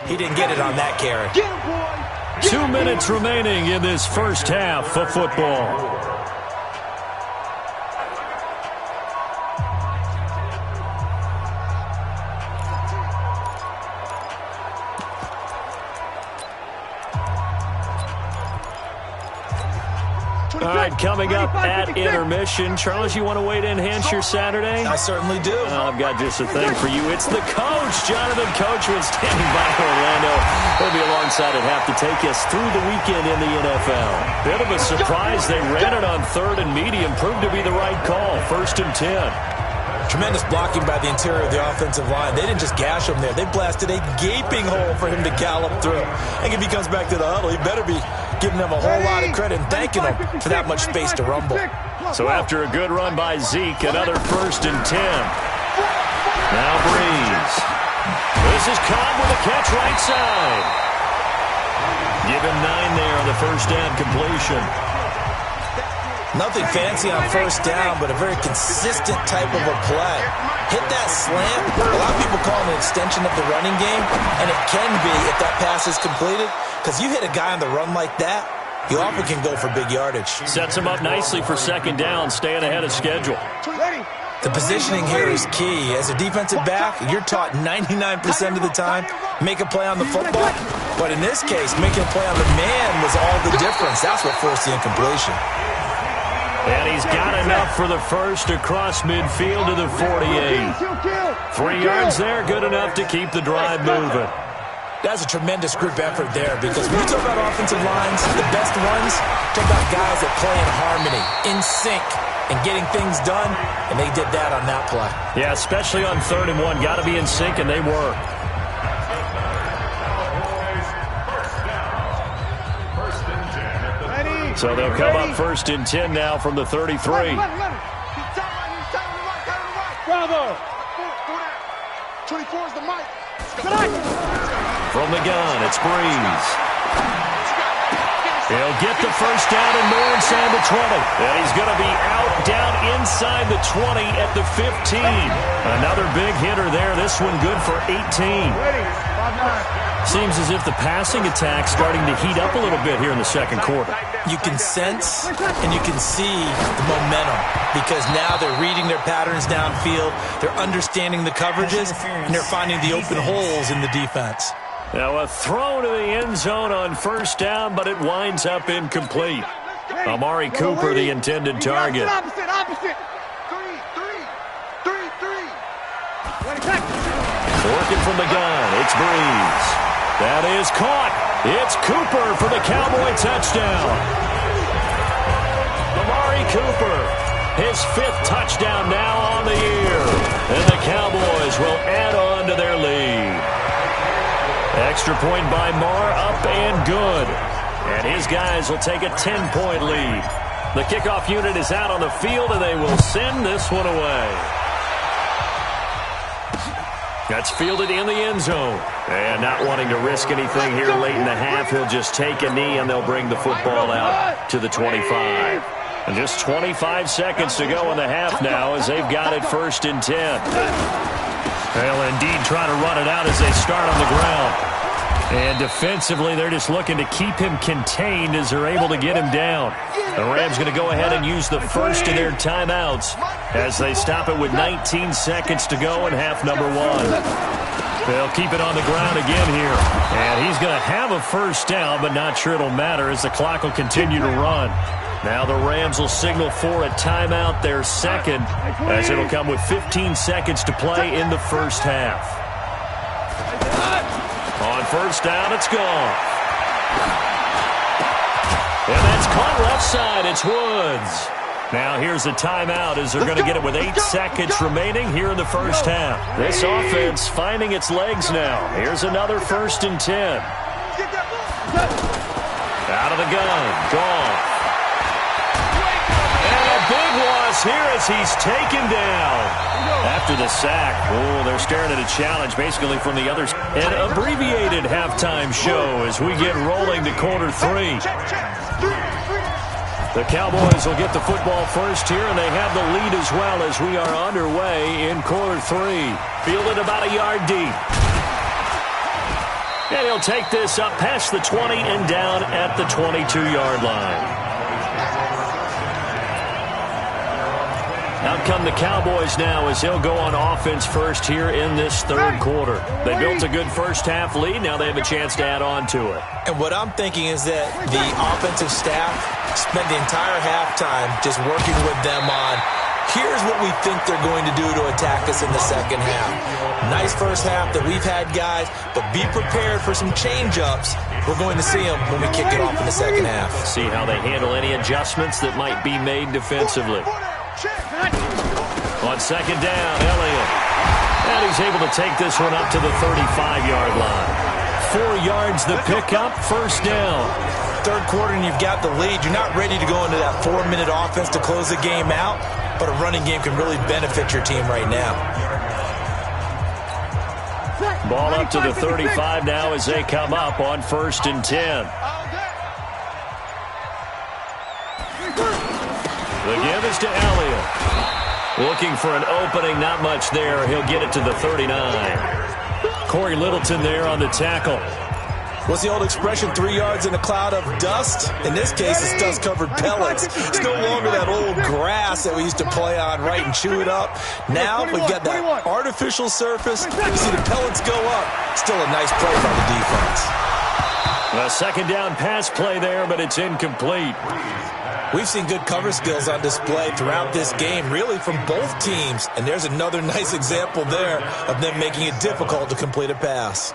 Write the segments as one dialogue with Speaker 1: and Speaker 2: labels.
Speaker 1: He didn't get it on that carry.
Speaker 2: 2 minutes remaining in this first half of football. All right, coming up at intermission. Charles, you want to wait to enhance your Saturday?
Speaker 1: I certainly do.
Speaker 2: I've got just a thing for you. It's the coach, Jonathan Coachman, standing by Orlando. He'll be alongside at half to take us through the weekend in the NFL. Bit of a surprise. They ran it on 3rd and medium. Proved to be the right call. 1st and 10.
Speaker 1: Tremendous blocking by the interior of the offensive line. They didn't just gash him there. They blasted a gaping hole for him to gallop through. And if he comes back to the huddle, he better be giving them a whole lot of credit and thanking them for that much space to rumble.
Speaker 2: So after a good run by Zeke, another 1st and 10. Now Breeze. This is Cobb with a catch right side. Give him 9 there on the first down completion.
Speaker 1: Nothing fancy on first down, but a very consistent type of a play. Hit that slant. A lot of people call it an extension of the running game, and it can be if that pass is completed, because you hit a guy on the run like that, he often can go for big yardage.
Speaker 2: Sets him up nicely for 2nd down, staying ahead of schedule.
Speaker 1: The positioning here is key. As a defensive back, you're taught 99% of the time, make a play on the football. But in this case, making a play on the man was all the difference. That's what forced the incompletion.
Speaker 2: And he's got enough for the first across midfield to the 48. 3 yards there, good enough to keep the drive moving.
Speaker 1: That's a tremendous group effort there, because when you talk about offensive lines, the best ones, talk about guys that play in harmony, in sync, and getting things done, and they did that on that play.
Speaker 2: Yeah, especially on 3rd and 1. Got to be in sync, and they were. So they'll come up 1st and 10 now from the 33.
Speaker 3: Bravo! 24 is the mic.
Speaker 2: From the gun, it's Breeze. He'll get the first down and more inside the 20. And he's going to be out down inside the 20 at the 15. Another big hitter there. This one good for 18. Seems as if the passing attack's starting to heat up a little bit here in the 2nd quarter.
Speaker 1: You can sense and you can see the momentum, because now they're reading their patterns downfield, they're understanding the coverages, and they're finding the open holes in the defense.
Speaker 2: Now a throw to the end zone on 1st down, but it winds up incomplete. Amari Cooper, the intended target.
Speaker 3: Opposite. 3.
Speaker 2: Working from the gun, it's Breeze. That is caught. It's Cooper for the Cowboy touchdown. Amari Cooper, his 5th touchdown now on the year. And the Cowboys will add on to their lead. Extra point by Marr, up and good. And his guys will take a 10-point lead. The kickoff unit is out on the field, and they will send this one away. That's fielded in the end zone. And not wanting to risk anything here late in the half, he'll just take a knee, and they'll bring the football out to the 25. And just 25 seconds to go in the half now as they've got it 1st and 10. They'll indeed try to run it out as they start on the ground. And defensively, they're just looking to keep him contained as they're able to get him down. The Rams going to go ahead and use the first of their timeouts as they stop it with 19 seconds to go in half number 1. They'll keep it on the ground again here. And he's going to have a first down, but not sure it'll matter as the clock will continue to run. Now the Rams will signal for a timeout, their 2nd, as it'll come with 15 seconds to play in the first half. On 1st down, it's gone. And that's caught left side. It's Woods. Now here's a timeout as they're going to get it with 8 seconds remaining here in the first half. This offense finding its legs now. Here's another 1st and 10. Out of the gun. Gone. And a big loss here as he's taken down. After the sack, they're staring at a challenge basically from the others. An abbreviated halftime show as we get rolling to quarter 3. The Cowboys will get the football first here, and they have the lead as well as we are underway in quarter 3. Fielded about a yard deep. And he'll take this up past the 20 and down at the 22-yard line. Out come the Cowboys now as he'll go on offense first here in this third quarter. They built a good first-half lead. Now they have a chance to add on to it.
Speaker 1: And what I'm thinking is that the offensive staff spent the entire halftime just working with them on, here's what we think they're going to do to attack us in the second half. Nice first half that we've had, guys, but be prepared for some change-ups. We're going to see them when we kick it off in the second half.
Speaker 2: See how they handle any adjustments that might be made defensively. On second down, Elliott. And he's able to take this one up to the 35-yard line. 4 yards the pickup, first down.
Speaker 1: Third quarter and you've got the lead. You're not ready to go into that 4-minute offense to close the game out, but a running game can really benefit your team right now.
Speaker 2: Ball up to the 35 now as they come up on 1st and 10. The give is to Elliott. Looking for an opening, not much there. He'll get it to the 39. Corey Littleton there on the tackle.
Speaker 1: What's the old expression, 3 yards in a cloud of dust? In this case, it's dust-covered pellets. It's no longer that old grass that we used to play on, right, and chew it up. Now we've got that artificial surface. You see the pellets go up. Still a nice play by the defense.
Speaker 2: A second down pass play there, but it's incomplete.
Speaker 1: We've seen good cover skills on display throughout this game, really from both teams. And there's another nice example there of them making it difficult to complete a pass.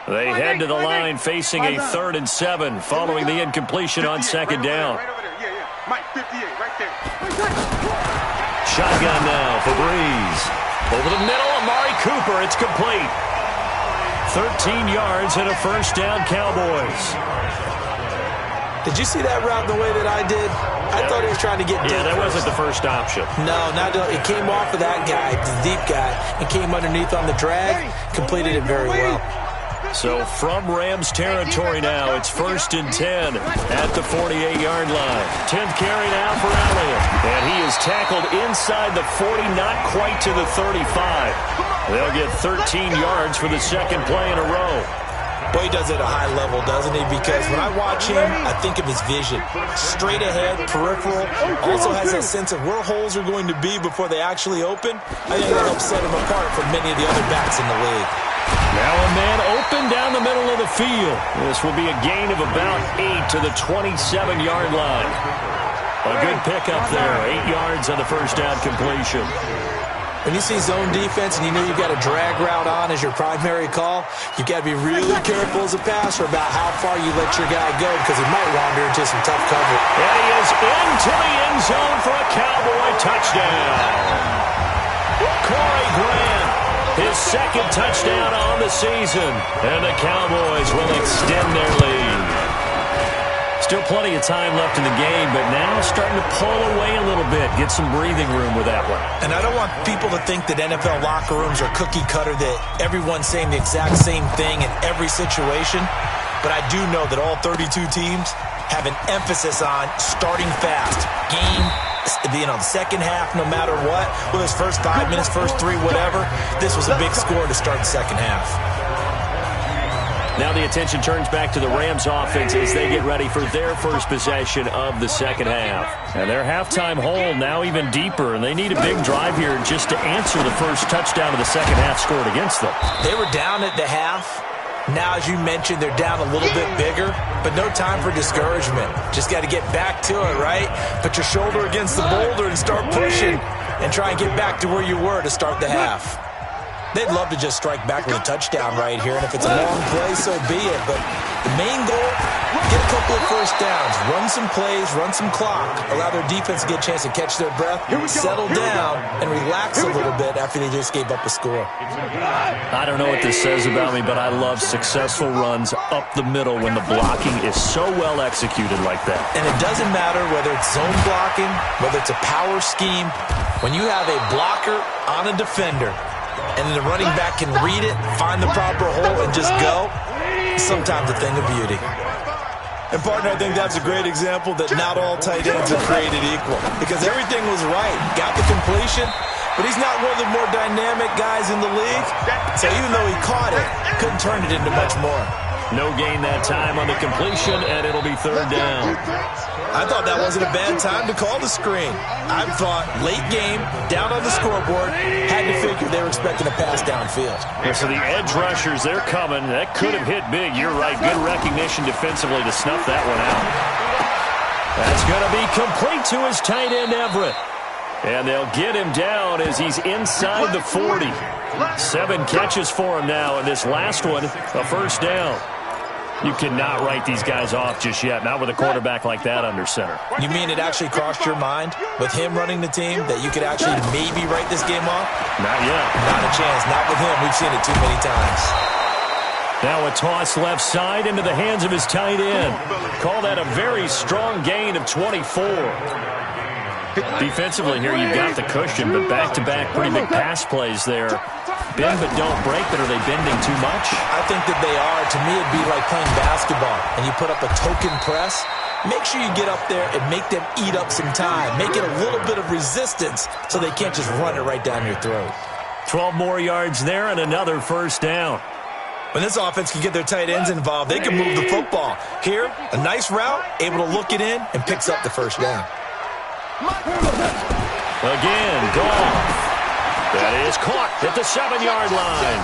Speaker 2: They head to the line facing a 3rd and 7 following the incompletion on second down. Shotgun now for Breeze. Over the middle, Amari Cooper. It's complete. 13 yards and a first down, Cowboys.
Speaker 1: Did you see that route the way that I did? I thought he was trying to get deep.
Speaker 2: Yeah, that wasn't the first option.
Speaker 1: No, it came off of that guy, the deep guy, and came underneath on the drag, completed it very well.
Speaker 2: So from Rams territory now, it's 1st and 10 at the 48-yard line. 10th carry now for Elliott. And he is tackled inside the 40, not quite to the 35. They'll get 13 yards for the second play in a row.
Speaker 1: Boy, he does it at a high level, doesn't he? Because when I watch him, I think of his vision. Straight ahead, peripheral. Also has that sense of where holes are going to be before they actually open. I think that helps set him apart from many of the other backs in the league.
Speaker 2: Now a man open down the middle of the field. This will be a gain of about 8 to the 27-yard line. A good pickup there. 8 yards on the first down completion.
Speaker 1: When you see zone defense and you know you've got a drag route on as your primary call, you've got to be really careful as a passer about how far you let your guy go because he might wander into some tough cover.
Speaker 2: And he is into the end zone for a Cowboy touchdown. Corey Grant, his second touchdown on the season, and the Cowboys will extend their lead. Still plenty of time left in the game, but now starting to pull away a little bit, get some breathing room with that one.
Speaker 1: And I don't want people to think that NFL locker rooms are cookie cutter, that everyone's saying the exact same thing in every situation. But I do know that all 32 teams have an emphasis on starting fast. Game, the second half, no matter what, whether it's first 5 minutes, first 3, whatever, this was a big score to start the second half.
Speaker 2: Now the attention turns back to the Rams offense as they get ready for their first possession of the second half. And their halftime hole now even deeper, and they need a big drive here just to answer the first touchdown of the second half scored against them.
Speaker 1: They were down at the half. Now, as you mentioned, they're down a little bit bigger, but no time for discouragement. Just got to get back to it, right? Put your shoulder against the boulder and start pushing and try and get back to where you were to start the half. They'd love to just strike back with a touchdown right here, and if it's a long play, so be it. But the main goal, get a couple of first downs, run some plays, run some clock, allow their defense to get a chance to catch their breath, settle down, and relax a little bit after they just gave up a score.
Speaker 2: I don't know what this says about me, but I love successful runs up the middle when the blocking is so well executed like that.
Speaker 1: And it doesn't matter whether it's zone blocking, whether it's a power scheme. When you have a blocker on a defender, and the running back can read it, find the proper hole, and just go, sometimes a thing of beauty. And, partner, I think that's a great example that not all tight ends are created equal because everything was right. Got the completion, but he's not one of the more dynamic guys in the league. So even though he caught it, couldn't turn it into much more.
Speaker 2: No gain that time on the completion, and it'll be third down.
Speaker 1: I thought that wasn't a bad time to call the screen. I thought late game, down on the scoreboard, had to figure they were expecting a pass downfield.
Speaker 2: Yeah, so the edge rushers, they're coming. That could have hit big. You're right. Good recognition defensively to snuff that one out. That's going to be complete to his tight end, Everett. And they'll get him down as he's inside the 40. 7 catches for him now, and this last one, a first down. You cannot write these guys off just yet, not with a quarterback like that under center.
Speaker 1: You mean it actually crossed your mind with him running the team that you could actually maybe write this game off?
Speaker 2: Not yet.
Speaker 1: Not a chance. Not with him. We've seen it too many times.
Speaker 2: Now a toss left side into the hands of his tight end. Call that a very strong gain of 24. Defensively here, you've got the cushion, but back-to-back pretty big pass plays there. Bend but don't break, but are they bending too much?
Speaker 1: I think that they are. To me, it'd be like playing basketball, and you put up a token press. Make sure you get up there and make them eat up some time. Make it a little bit of resistance so they can't just run it right down your throat.
Speaker 2: 12 more yards there and another first down.
Speaker 1: When this offense can get their tight ends involved, they can move the football. Here, a nice route, able to look it in, and picks up the first down.
Speaker 2: Again, Goff. That is caught at the 7-yard line.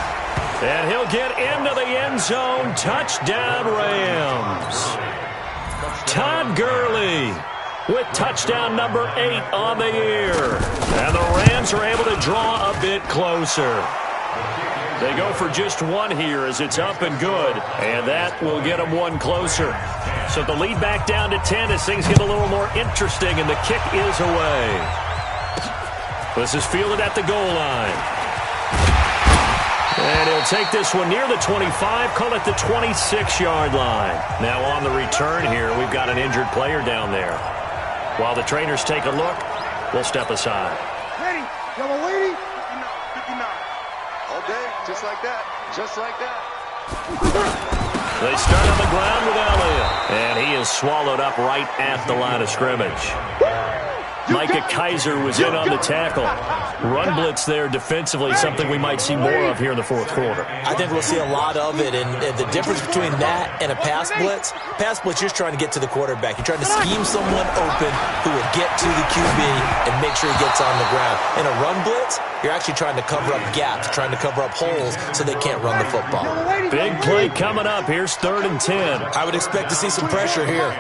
Speaker 2: And he'll get into the end zone. Touchdown, Rams. Todd Gurley with touchdown number 8 on the year. And the Rams are able to draw a bit closer. They go for just one here as it's up and good. And that will get them one closer. So the lead back down to 10 as things get a little more interesting, and the kick is away. This is fielded at the goal line. And he'll take this one near the 25, call it the 26-yard line. Now on the return here, we've got an injured player down there. While the trainers take a look, we'll step aside.
Speaker 3: Ready, double lady.
Speaker 4: 59. All day, just like that, just like that.
Speaker 2: They start on the ground with Elliott. And he is swallowed up right at the line of scrimmage. Micah Kaiser was in on the tackle. Run blitz there defensively, something we might see more of here in the fourth quarter.
Speaker 1: I think we'll see a lot of it, and the difference between that and a pass blitz, you're just trying to get to the quarterback. You're trying to scheme someone open who will get to the QB and make sure he gets on the ground. In a run blitz, you're actually trying to cover up gaps, trying to cover up holes so they can't run the football.
Speaker 2: Big play coming up. Here's 3rd and 10.
Speaker 1: I would expect to see some pressure here.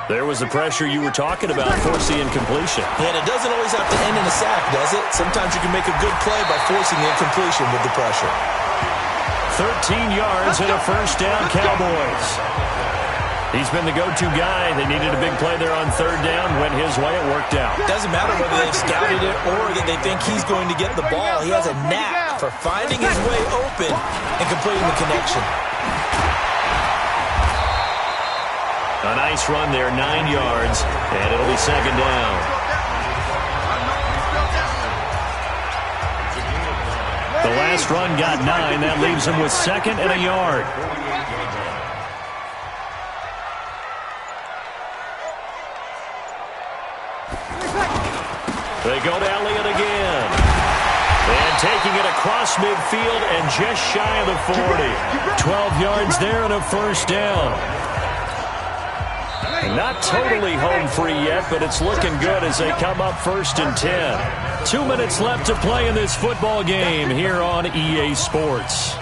Speaker 2: There was the pressure you were talking about, forcing incompletion.
Speaker 1: And it doesn't always have to end in a sack, does it? Sometimes you can make a good play by forcing the incompletion with the pressure.
Speaker 2: 13 yards and a first down, Cowboys. He's been the go-to guy. They needed a big play there on 3rd down. Went his way. It worked out.
Speaker 1: It doesn't matter whether they've scouted it or that they think he's going to get the ball. He has a knack for finding his way open and completing the connection.
Speaker 2: A nice run there, 9 yards, and it'll be 2nd down. The last run got 9. That leaves him with 2nd and a yard. They go to Elliott again. And taking it across midfield and just shy of the 40. 12 yards there and a first down. Not totally home free yet, but it's looking good as they come up 1st and 10. 2 minutes left to play in this football game here on EA Sports.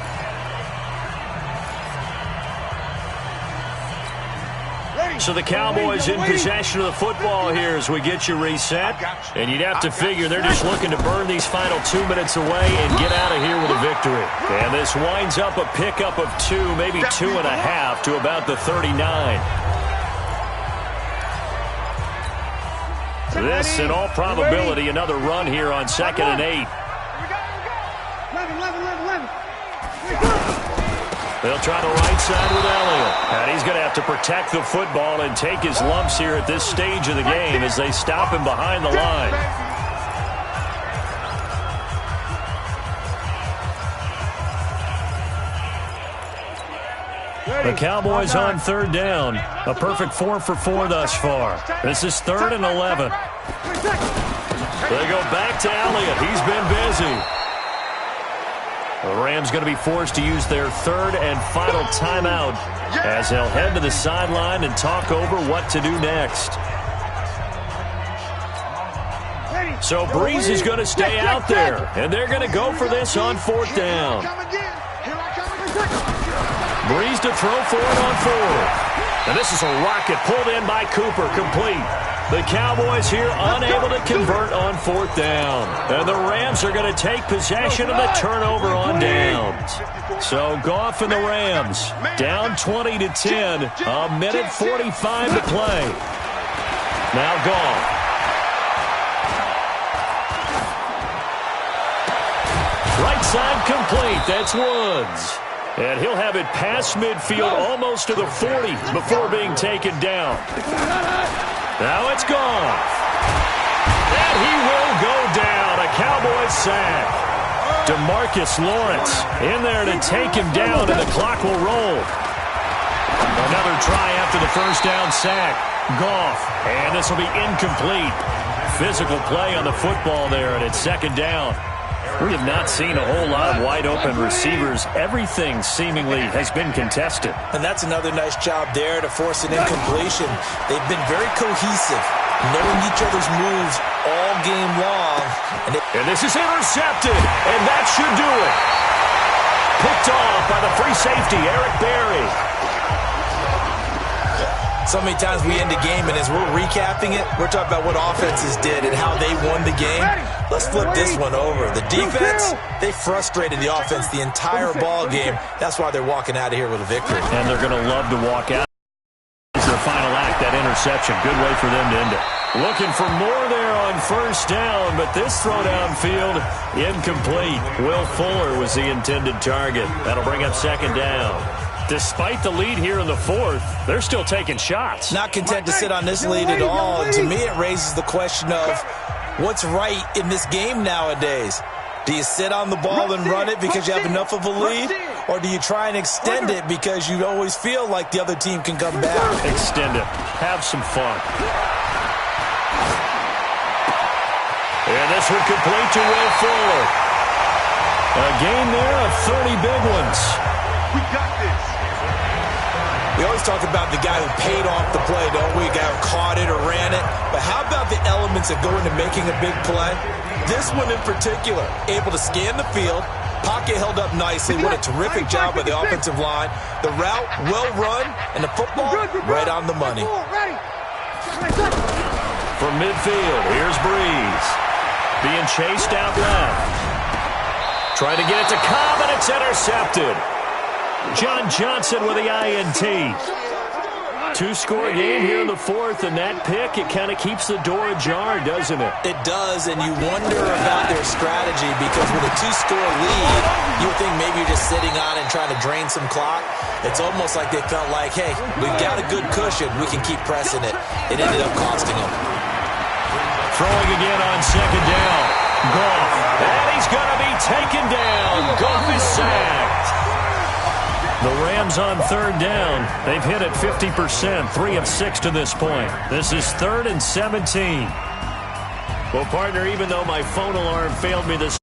Speaker 2: So the Cowboys in possession of the football here as we get you reset. And you'd have to figure they're just looking to burn these final 2 minutes away and get out of here with a victory. And this winds up a pickup of 2, maybe 2.5 to about the 39. This, in all probability, another run here on 2nd and 8.
Speaker 3: 11.
Speaker 2: They'll try the right side with Elliott. And he's going to have to protect the football and take his lumps here at this stage of the game as they stop him behind the line. The Cowboys on third down. A perfect 4 for 4 thus far. This is 3rd and 11. They go back to Elliott. He's been busy. The Rams going to be forced to use their 3rd and final timeout as they'll head to the sideline and talk over what to do next. So Breeze is going to stay out there, and they're going to go for this on 4th down. Breeze to throw for it on 4th. And this is a rocket pulled in by Cooper, complete. The Cowboys here unable to convert on 4th down. And the Rams are going to take possession of the turnover on downs. So Goff and the Rams down 20-10. A minute 45 to play. Now Goff. Right side complete. That's Woods. And he'll have it past midfield almost to the 40 before being taken down. Now it's Goff. And he will go down. A Cowboys sack. DeMarcus Lawrence in there to take him down, and the clock will roll. Another try after the first down sack. Goff. And this will be incomplete. Physical play on the football there, and it's 2nd down. We have not seen a whole lot of wide-open receivers. Everything seemingly has been contested.
Speaker 1: And that's another nice job there to force an incompletion. They've been very cohesive, knowing each other's moves all game long.
Speaker 2: And this is intercepted, and that should do it. Picked off by the free safety, Eric Berry.
Speaker 1: So many times we end the game, and as we're recapping it, we're talking about what offenses did and how they won the game. Let's flip this one over. The defense, they frustrated the offense the entire ball game. That's why they're walking out of here with a victory.
Speaker 2: And they're going to love to walk out. It's their final act, that interception. Good way for them to end it. Looking for more there on 1st down, but this throw downfield, incomplete. Will Fuller was the intended target. That'll bring up 2nd down. Despite the lead here in the 4th, they're still taking shots.
Speaker 1: Not content to sit on this lead at all. And to me, it raises the question of what's right in this game nowadays. Do you sit on the ball and run it because you have enough of a lead? Or do you try and extend it because you always feel like the other team can come back?
Speaker 2: Extend it. Have some fun. And this one complete to Will Fuller. A game there of 30 big ones.
Speaker 4: We got this.
Speaker 1: We always talk about the guy who paid off the play, don't we? The guy who caught it or ran it. But how about the elements that go into making a big play? This one in particular, able to scan the field, pocket held up nicely. What a terrific job by the offensive line. The route, well run, and the football, right on the money.
Speaker 2: From midfield, here's Breeze. Being chased out left. Trying to get it to Cobb, and it's intercepted. John Johnson with the INT. 2-score game here in the 4th, and that pick, it kind of keeps the door ajar, doesn't it?
Speaker 1: It does, and you wonder about their strategy because with a 2-score lead, you would think maybe you're just sitting on it and trying to drain some clock. It's almost like they felt like, hey, we've got a good cushion. We can keep pressing it. It ended up costing them.
Speaker 2: Throwing again on 2nd down. Goff. And he's going to be taken down. Goff is sacked. The Rams on 3rd down. They've hit it 50%, 3 of 6 to this point. This is 3rd and 17. Well, partner, even though my phone alarm failed me this